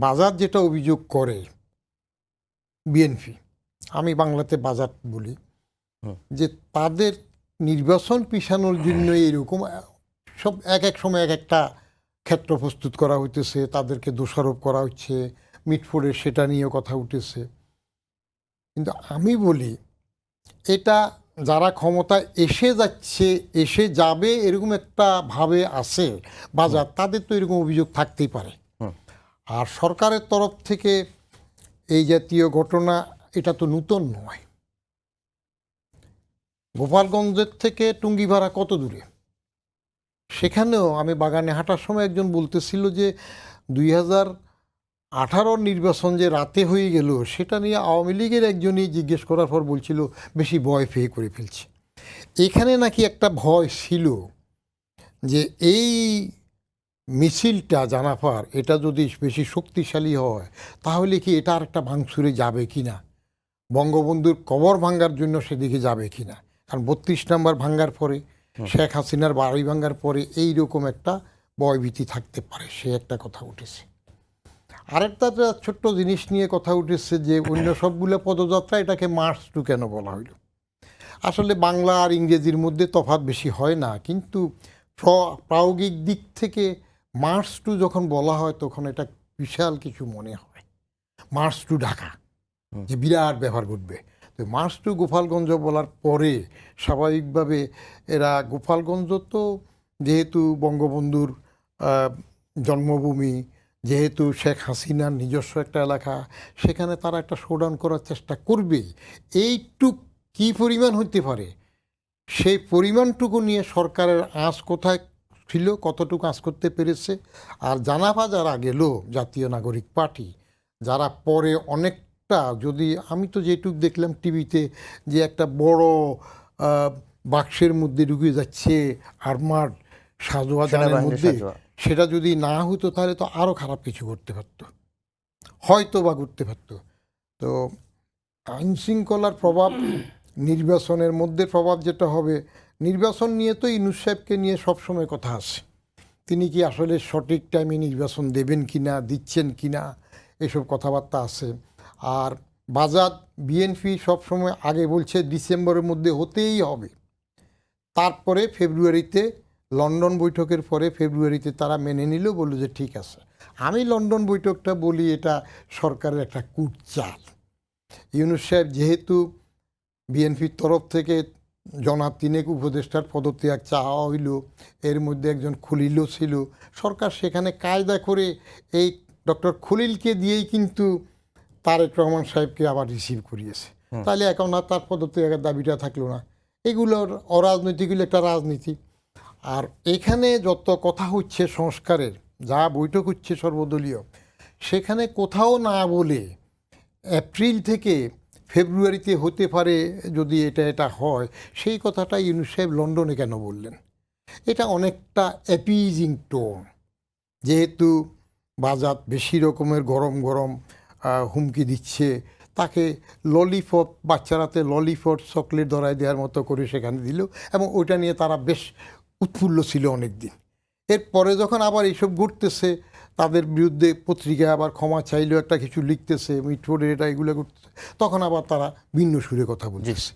বাজার যেটা অভিযোগ করে বিএনপি, আমি বাংলাতে বাজার বলি, যে তাদের নির্বাচন পিছানোর জন্য এরকম সব এক এক সময় এক একটা ক্ষেত্র প্রস্তুত করা হইতেছে, তাদেরকে দোষারোপ করা হচ্ছে, মিটফোর্ডের সেটা নিয়ে কথা উঠেছে। কিন্তু আমি বলি এটা যারা ক্ষমতা এসে যাচ্ছে, এসে যাবে এরকম একটা ভাবে আছে বাজার, তাদের তো এরকম অভিযোগ থাকতেই পারে। আর সরকারের তরফ থেকে এই জাতীয় ঘটনা এটা তো নূতন নয়। গোপালগঞ্জের থেকে টুঙ্গিপাড়া কত দূরে, সেখানেও আমি বাগানে হাঁটার সময় একজন বলতেছিল যে 2018 নির্বাচন যে রাতে হয়ে গেল সেটা নিয়ে আওয়ামী লীগের একজনই জিজ্ঞেস করার পর বলছিল বেশি ভয় পেয়ে করে ফেলছে। এখানে নাকি একটা ভয় ছিল যে এই মিছিলটা জানাফার এটা যদি বেশি শক্তিশালী হয় তাহলে কি এটা আর একটা ভাঙচুরে যাবে কি না, বঙ্গবন্ধুর কবর ভাঙ্গার জন্য সেদিকে যাবে কি না। কারণ 32 নম্বর ভাঙ্গার পরে, শেখ হাসিনার বাড়ি ভাঙ্গার পরে এইরকম একটা ভয়ভীতি থাকতে পারে, সে একটা কথা উঠেছে। আরেকটা ছোট্ট জিনিস নিয়ে কথা উঠেছে যে অন্য সবগুলো পদযাত্রা এটাকে মার্চ টু কেন বলা হইল। আসলে বাংলা আর ইংরেজির মধ্যে তফাৎ বেশি হয় না, কিন্তু প্রায়োগিক দিক থেকে মার্চ টু যখন বলা হয় তখন এটা বিশাল কিছু মনে হয়। মার্চ টু ঢাকা, যে বিরাট ব্যবহার ঘটবে। তো মার্চ টু গোপালগঞ্জ বলার পরে স্বাভাবিকভাবে এরা গোপালগঞ্জ তো যেহেতু বঙ্গবন্ধুর জন্মভূমি, যেহেতু শেখ হাসিনার নিজস্ব একটা এলাকা, সেখানে তারা একটা শোডাউন করার চেষ্টা করবে। এইটুক কী পরিমাণ হতে পারে সেই পরিমাণটুকু নিয়ে সরকারের আঁচ কোথায় ছিল, কতটুকু আঁচ করতে পেরেছে। আর জানাফা যারা গেল জাতীয় নাগরিক পার্টি, যারা পরে অনেকটা, যদি আমি তো যেটুক দেখলাম টিভিতে যে একটা বড় বাক্সের মধ্যে ঢুকে যাচ্ছে আর্মার্ড সাজোয়াজানের মধ্যে, সেটা যদি না হতো তাহলে তো আরও খারাপ কিছু করতে পারতো, হয়তো বা করতে পারতো। তো আইন শৃঙ্খলার প্রভাব, নির্বাচনের মধ্যে প্রভাব যেটা হবে, নির্বাচন নিয়ে তো ইউনূস সাহেবকে নিয়ে সবসময় কথা আছে, তিনি কি আসলে সঠিক টাইমে নির্বাচন দেবেন কি না, দিচ্ছেন কি না, এসব কথাবার্তা আছে। আর বাজার বিএনপি সবসময় আগে বলছে ডিসেম্বরের মধ্যে হতেই হবে, তারপরে ফেব্রুয়ারিতে লন্ডন বৈঠকের পরে ফেব্রুয়ারিতে তারা মেনে নিল, বলল যে ঠিক আছে। আমি লন্ডন বৈঠকটা বলি এটা সরকারের একটা কূটচাল। ইউনূস সাহেব যেহেতু বিএনপির তরফ থেকে জনা তিনেক উপদেষ্টার পদত্যাগ চাওয়া হইল, এর মধ্যে একজন খলিলও ছিল, সরকার সেখানে কায়দা করে এই ডক্টর খলিলকে দিয়েই কিন্তু তারেক রহমান সাহেবকে আবার রিসিভ করিয়েছে। তাহলে এখন আর তার পদত্যাগের দাবিটা থাকলো না। এগুলোর অরাজনৈতিকগুলো একটা রাজনীতি। আর এখানে যত কথা হচ্ছে সংস্কারের, যা বৈঠক হচ্ছে সর্বদলীয়, সেখানে কোথাও না বলে এপ্রিল থেকে ফেব্রুয়ারিতে হতে পারে যদি এটা হয়, সেই কথাটা ইউনূস সাহেব লন্ডনে কেন বললেন? এটা অনেকটা অ্যাপিজিং টোন, যেহেতু বাজার বেশি রকমের গরম গরম হুমকি দিচ্ছে, তাকে ললিপপ, বাচ্চারাতে ললিপপ চকলেট ধরায় দেওয়ার মতো করে সেখানে দিল, এবং ওইটা নিয়ে তারা বেশ উৎফুল্ল ছিল অনেক দিন। এরপরে যখন আবার এইসব ঘটতেছে, তাদের বিরুদ্ধে পত্রিকায় আবার ক্ষমা চাইলেও একটা কিছু লিখতেছে, মিটফোর্ডের এটা এগুলো করতেছে, তখন আবার তারা ভিন্ন সুরে কথা বলছে।